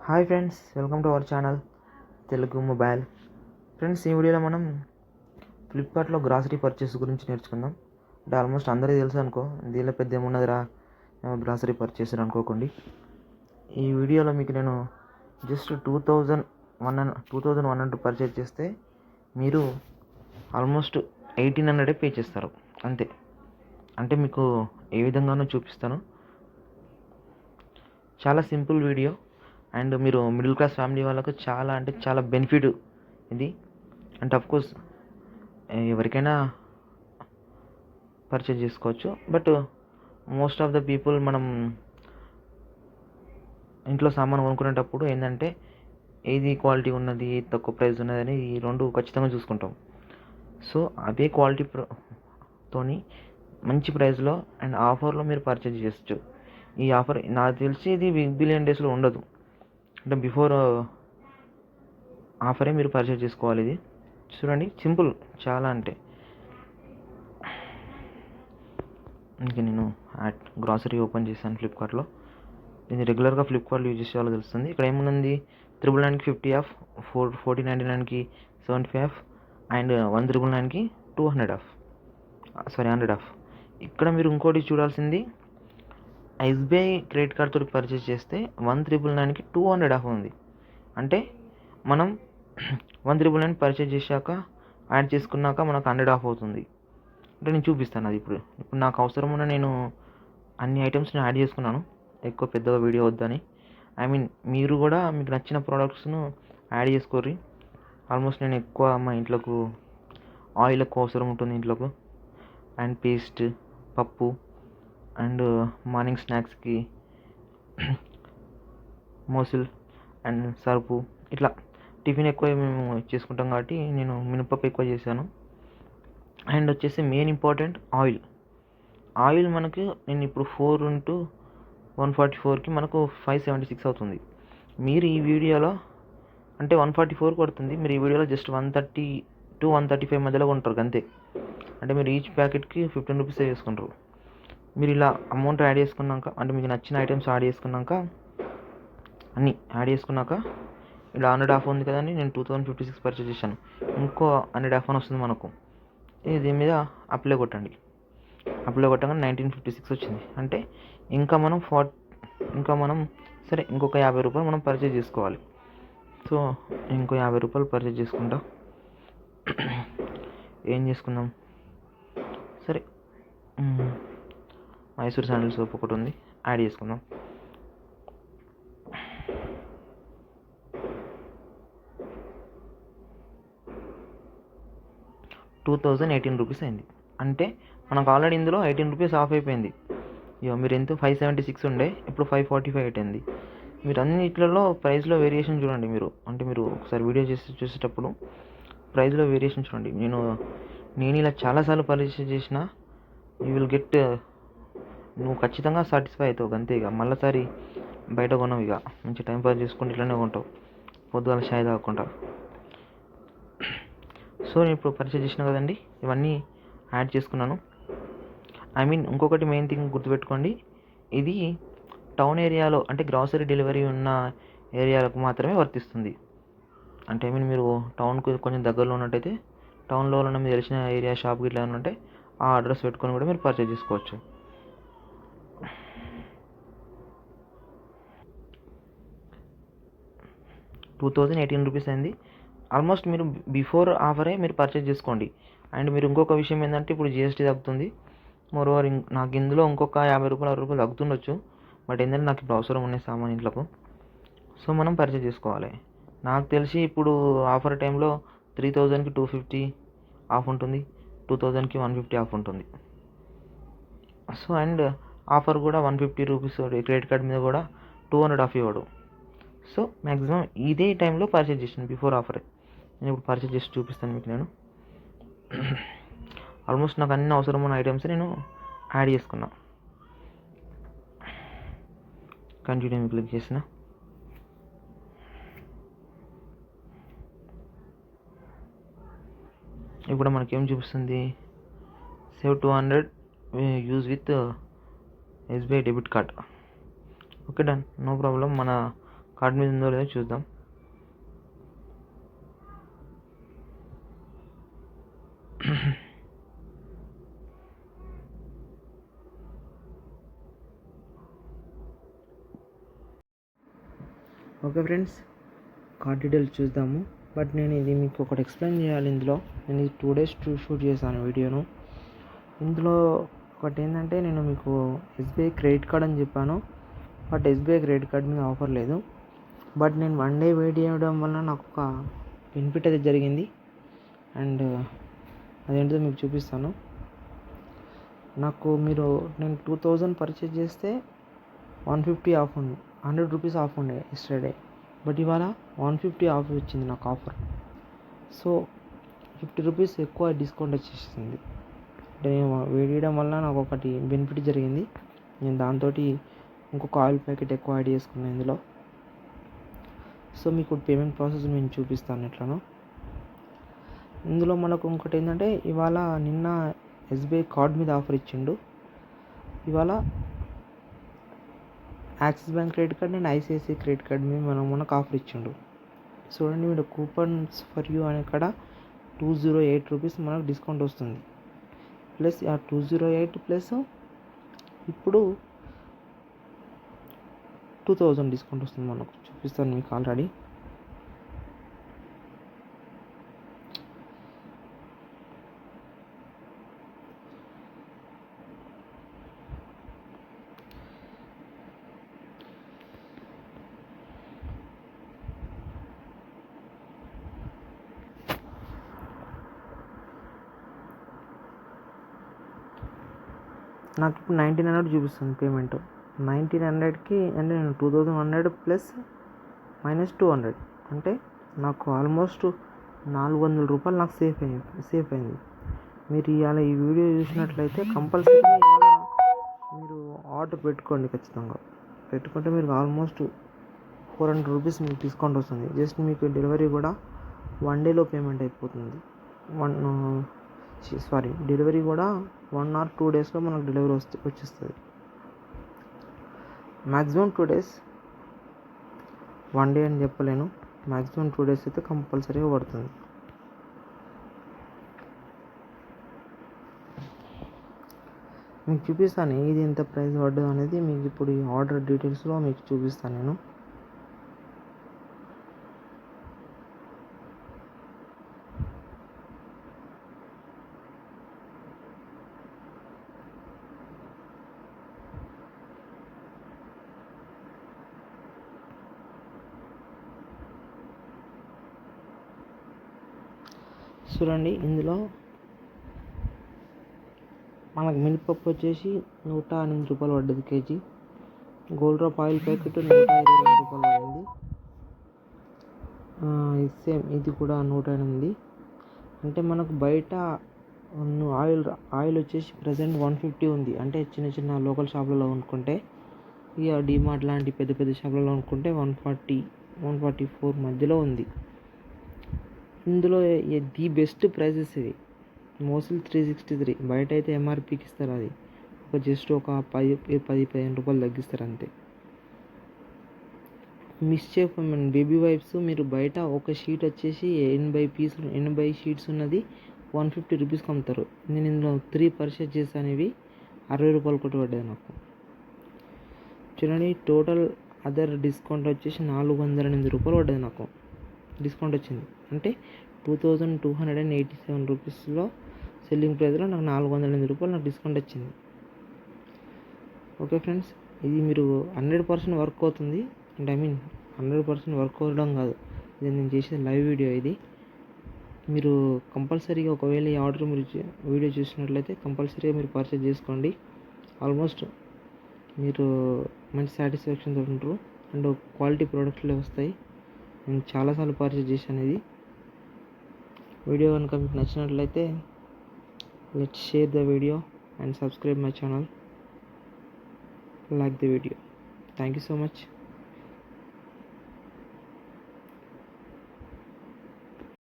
Hi friends, welcome to our channel Telugu mobile. Friends, ఈ వీడియోలో మనం ఫ్లిప్కార్ట్లో గ్రాసరీ పర్చేస్ గురించి నేర్చుకుందాం. అంటే ఆల్మోస్ట్ అందరికీ తెలుసు అనుకో, దీనిలో పెద్ద ఏమున్నదిరా గ్రాసరీ పర్చేస్ అనుకోకండి. ఈ వీడియోలో మీకు నేను జస్ట్ 2100 పర్చేస్ చేస్తే మీరు ఆల్మోస్ట్ 1800 పే చేస్తారు అంతే. అంటే మీకు ఏ విధంగానో చూపిస్తాను. చాలా సింపుల్ వీడియో అండ్ మీరు మిడిల్ క్లాస్ ఫ్యామిలీ వాళ్ళకు చాలా అంటే చాలా బెనిఫిట్ ఇది. అంటే అఫ్కోర్స్ ఎవరికైనా పర్చేజ్ చేసుకోవచ్చు, but most of the people మనం ఇంట్లో సామాన్ కొనుక్కునేటప్పుడు ఏంటంటే ఏది క్వాలిటీ ఉన్నది, ఏది తక్కువ ప్రైస్ ఉన్నది అని ఈ రెండు ఖచ్చితంగా చూసుకుంటాం. సో అదే క్వాలిటీ తోని మంచి ప్రైస్లో అండ్ ఆఫర్లో మీరు పర్చేజ్ చేయొచ్చు. ఈ ఆఫర్ నాకు తెలిసి ఇది బిగ్ బిలియన్ డేస్లో ఉండదు. అంటే బిఫోర్ ఆఫరే మీరు పర్చేజ్ చేసుకోవాలి. ఇది చూడండి, సింపుల్ చాలా. అంటే ఇంకా నేను గ్రాసరీ ఓపెన్ చేశాను ఫ్లిప్కార్ట్లో. ఇది రెగ్యులర్గా ఫ్లిప్కార్ట్లో యూజ్ చేసే వాళ్ళకి తెలుస్తుంది. ఇక్కడ ఏముంది, 999కి 50 ఆఫ్, 1499కి 75 ఆఫ్ అండ్ 1999కి 200 ఆఫ్, 100 ఆఫ్. ఇక్కడ మీరు ఇంకోటి చూడాల్సింది, ఎస్బీఐ క్రెడిట్ కార్డ్ తోటి పర్చేస్ చేస్తే 1999కి 200 ఆఫ్ ఉంది. అంటే మనం 1999 పర్చేస్ చేశాక యాడ్ చేసుకున్నాక మనకు 100 ఆఫ్ అవుతుంది. అంటే నేను చూపిస్తాను అది. ఇప్పుడు నాకు అవసరం ఉన్న నేను అన్ని ఐటమ్స్ని యాడ్ చేసుకున్నాను, ఎక్కువ పెద్దగా వీడియో వద్దని. మీరు కూడా మీకు నచ్చిన ప్రోడక్ట్స్ను యాడ్ చేసుకోర్రి. ఆల్మోస్ట్ నేను ఎక్కువ మా ఇంట్లోకి ఆయిల్ ఎక్కువ అవసరం ఉంటుంది ఇంట్లోకి, అండ్ పేస్ట్, పప్పు అండ్ మార్నింగ్ స్నాక్స్కి మోసిల్ అండ్ సరుపు, ఇట్లా టిఫిన్ ఎక్కువ మేము చేసుకుంటాం కాబట్టి నేను మినపప్పు ఎక్కువ చేశాను. అండ్ వచ్చేసి మెయిన్ ఇంపార్టెంట్ ఆయిల్ మనకు నేను ఇప్పుడు 4 into 144కి మనకు 576 అవుతుంది. మీరు ఈ వీడియోలో అంటే 144 పడుతుంది, మీరు ఈ వీడియోలో జస్ట్ 130 to 135 మధ్యలో కొంటారు అంతే. అంటే మీరు ఈచ్ ప్యాకెట్కి 15 రూపీస్ వేసుకుంటారు. మీరు ఇలా అమౌంట్ యాడ్ చేసుకున్నాక, అంటే మీకు నచ్చిన ఐటమ్స్ యాడ్ చేసుకున్నాక, అన్నీ యాడ్ చేసుకున్నాక ఇలా 100 ఆఫ్ ఉంది కదండి, నేను 2056 పర్చేస్ చేశాను. ఇంకో 100 ఆఫ్ అని వస్తుంది మనకు. దీని మీద అప్లై కొట్టండి. అప్లై కొట్టగానే 1956 వచ్చింది. అంటే ఇంకా మనం సరే ఇంకొక 50 రూపాయలు మనం పర్చేజ్ చేసుకోవాలి. సో ఇంకో 50 రూపాయలు పర్చేజ్ చేసుకుంటా. ఏం చేసుకుందాం, సరే మైసూర్ శాండిల్ సోప్ ఒకటి ఉంది, యాడ్ చేసుకుందాం. ₹2018 అయింది. అంటే మనకు ఆల్రెడీ ఇందులో 18 రూపీస్ ఆఫ్ అయిపోయింది. మీరు ఎంత 576 ఉండే, ఇప్పుడు 545 అయింది. మీరు అన్నిట్లలో ప్రైస్లో వేరియేషన్ చూడండి. మీరు ఒకసారి వీడియో చూసేటప్పుడు ప్రైస్లో వేరియేషన్ చూడండి. నేను ఇలా చాలాసార్లు పర్చేస్ చేసిన, యూ విల్ గెట్, నువ్వు ఖచ్చితంగా సాటిస్ఫై అవుతావు అంతే. ఇక మళ్ళీసారి బయట కొనవు. ఇక మంచి టైం పాస్ చేసుకుంటే ఇట్లానే కొంటావు, పొద్దుగాల చాయ్ తాగకుండా. సో నేను ఇప్పుడు పర్చేస్ చేసిన కదండి, ఇవన్నీ యాడ్ చేసుకున్నాను. ఇంకొకటి మెయిన్ థింగ్ గుర్తుపెట్టుకోండి, ఇది టౌన్ ఏరియాలో అంటే గ్రాసరీ డెలివరీ ఉన్న ఏరియాలకు మాత్రమే వర్తిస్తుంది. అంటే మీరు టౌన్కు కొంచెం దగ్గరలో ఉన్నట్టయితే, టౌన్లో ఉన్న మీరు తెలిసిన ఏరియా షాప్కి ఇట్లా ఉంటే ఆ అడ్రస్ పెట్టుకొని కూడా మీరు పర్చేస్ చేసుకోవచ్చు. ₹2018 అయింది. ఆల్మోస్ట్ మీరు బిఫోర్ ఆఫరే మీరు పర్చేస్ చేసుకోండి. అండ్ మీరు ఇంకొక విషయం ఏంటంటే, ఇప్పుడు జిఎస్టీ తగ్గుతుంది. మోరోవర్ నాకు ఇందులో ఇంకొక ₹50, ₹60 తగ్గుతుండొచ్చు. బట్ ఏంటంటే నాకు ఇప్పుడు అవసరం ఉన్నాయి సామాన్ ఇంట్లోకి, సో మనం పర్చేస్ చేసుకోవాలి. నాకు తెలిసి ఇప్పుడు ఆఫర్ టైంలో 3000కి 250 ఆఫ్ ఉంటుంది, 2000కి 150 ఆఫ్ ఉంటుంది. సో అండ్ ఆఫర్ కూడా 150 రూపీస్ క్రెడిట్ కార్డ్ మీద కూడా 200 ఆఫ్ ఇవ్వడు. సో మ్యాక్సిమం ఇదే టైంలో పర్చేజ్ చేసాను, బిఫోర్ ఆఫరే. నేను ఇప్పుడు పర్చేజ్ చేసి చూపిస్తాను మీకు. నేను ఆల్మోస్ట్ నాకు అన్ని అవసరం ఉన్న ఐటమ్స్ నేను యాడ్ చేసుకున్నా. కంటిన్యూ క్లిక్ చేసిన, ఇప్పుడు మనకేం చూపిస్తుంది, save 200 use with SBI debit card. Okay, done, no problem. మన కార్డ్ మీద ఉందో లేదో చూద్దాం. ఓకే ఫ్రెండ్స్, కార్డ్ డీటెయిల్స్ చూద్దాము. బట్ నేను ఇది మీకు ఒకటి ఎక్స్ప్లెయిన్ చేయాలి. ఇందులో నేను ఇది 2 days షూట్ చేశాను వీడియోను. ఇందులో ఒకటి ఏంటంటే, నేను మీకు ఎస్బీఐ క్రెడిట్ కార్డ్ అని చెప్పాను, బట్ ఎస్బీఐ క్రెడిట్ కార్డ్ మీద ఆఫర్ లేదు. బట్ నేను 1 day వెయిట్ చేయడం వల్ల నాకు ఒక బెనిఫిట్ అయితే జరిగింది. అండ్ అదేంటో మీకు చూపిస్తాను. నేను 2000 పర్చేజ్ చేస్తే 150 ఆఫ్ ఉంది, 100 రూపీస్ ఆఫ్ ఉండే ఎస్టర్డే. బట్ ఇవాళ 150 ఆఫ్ వచ్చింది నాకు ఆఫర్. సో 50 రూపీస్ ఎక్కువ డిస్కౌంట్ వచ్చేసింది. అంటే నేను వెయిట్ చేయడం వల్ల నాకు ఒకటి బెనిఫిట్ జరిగింది. నేను దాంతో ఇంకొక ఆయిల్ ప్యాకెట్ ఎక్కువ యాడ్ చేసుకున్నాను ఇందులో. సో మీకు పేమెంట్ ప్రాసెస్ నేను చూపిస్తాను ఎట్లనో. ఇందులో మనకు ఇంకోటి ఏంటంటే, నిన్న ఎస్బీఐ కార్డ్ మీద ఆఫర్ ఇచ్చిండు. ఇవాళ axis bank credit card and ICICI credit card మీద మనకు ఆఫర్ ఇచ్చిండు. చూడండి, మీరు కూపన్స్ ఫర్ యూ అనే కాడ 208 రూపీస్ మనకు డిస్కౌంట్ వస్తుంది. ప్లస్ ఆ 208 ప్లస్ ఇప్పుడు 2000 డిస్కౌంట్ వస్తుంది మనకు. చూపిస్తాను మీకు ఆల్రెడీ. నాకు ఇప్పుడు 1900 చూపిస్తుంది పేమెంట్. 1900కి అంటే నేను 2100 ప్లస్ మైనస్ 200 అంటే నాకు ఆల్మోస్ట్ 400 రూపాయలు నాకు సేఫ్ అయింది. మీరు ఇవాళ ఈ వీడియో చూసినట్లయితే కంపల్సరీగా ఇవాళ మీరు ఆర్డర్ పెట్టుకోండి. ఖచ్చితంగా పెట్టుకుంటే మీరు ఆల్మోస్ట్ 400 రూపీస్ మీకు డిస్కౌంట్ వస్తుంది. జస్ట్ మీకు డెలివరీ కూడా 1 dayలో పేమెంట్ అయిపోతుంది. డెలివరీ కూడా 1 or 2 daysలో మనకు డెలివరీ వచ్చేస్తుంది. మ్యాక్సిమం 2 days, 1 day అని చెప్పలేను. మ్యాక్సిమం 2 days అయితే కంపల్సరీగా పడుతుంది. మీకు చూపిస్తాను ఇది ఎంత ప్రైస్ పడ్డది అనేది. మీకు ఇప్పుడు ఈ ఆర్డర్ డీటెయిల్స్లో మీకు చూపిస్తాను నేను. చూడండి, ఇందులో మనకు మినపప్పు వచ్చేసి 108 రూపాయలు పడ్డది KG. Gold drop oil packet 122 రూపాయలు పడింది. సేమ్ ఇది కూడా 108. అంటే మనకు బయట ఆయిల్ వచ్చేసి ప్రజెంట్ 150 ఉంది. అంటే చిన్న లోకల్ షాపులలో కొనుక్కుంటే, ఇక డిమార్ట్ లాంటి పెద్ద షాపులలో కొనుక్కుంటే 140, 144 మధ్యలో ఉంది. ఇందులో ది బెస్ట్ ప్రైజెస్ ఇవి. మోస్ట్లీ 363. బయట అయితే ఎంఆర్పీకి ఇస్తారు, అది జస్ట్ ఒక 10-15 రూపాయలు తగ్గిస్తారు అంతే. మిస్చేఫ్ బేబీ వైప్స్ మీరు బయట ఒక షీట్ వచ్చేసి 80 షీట్స్ ఉన్నది 150 రూపీస్కి అమ్ముతారు. నేను ఇందులో 3 పర్చేజ్ చేశాను. ఇవి 60 రూపాయలు కొట్టి పడ్డాయి నాకు. చూడండి, టోటల్ అదర్ డిస్కౌంట్ వచ్చేసి 408 రూపాయలు పడ్డది నాకు డిస్కౌంట్ వచ్చింది. అంటే 2287 రూపీస్లో సెల్లింగ్ ప్రైస్లో నాకు 408 రూపాయలు నాకు డిస్కౌంట్ వచ్చింది. ఓకే ఫ్రెండ్స్, ఇది మీరు 100% వర్క్ అవుతుంది. అంటే 100% వర్క్ అవ్వడం కాదు, ఇది నేను చేసే లైవ్ వీడియో. ఇది మీరు కంపల్సరీగా ఒకవేళ ఈ ఆర్డర్ మీరు వీడియో చూసినట్లయితే కంపల్సరీగా మీరు పర్చేజ్ చేసుకోండి. ఆల్మోస్ట్ మీరు మంచి సాటిస్ఫాక్షన్తో ఉంటారు. అండ్ క్వాలిటీ ప్రోడక్ట్లే వస్తాయి. నేను చాలాసార్లు పర్చేజ్ చేశాను. ఇది వీడియో కనుక మీకు నచ్చినట్లయితే let's share the video and subscribe my channel. Like the video. Thank you so much.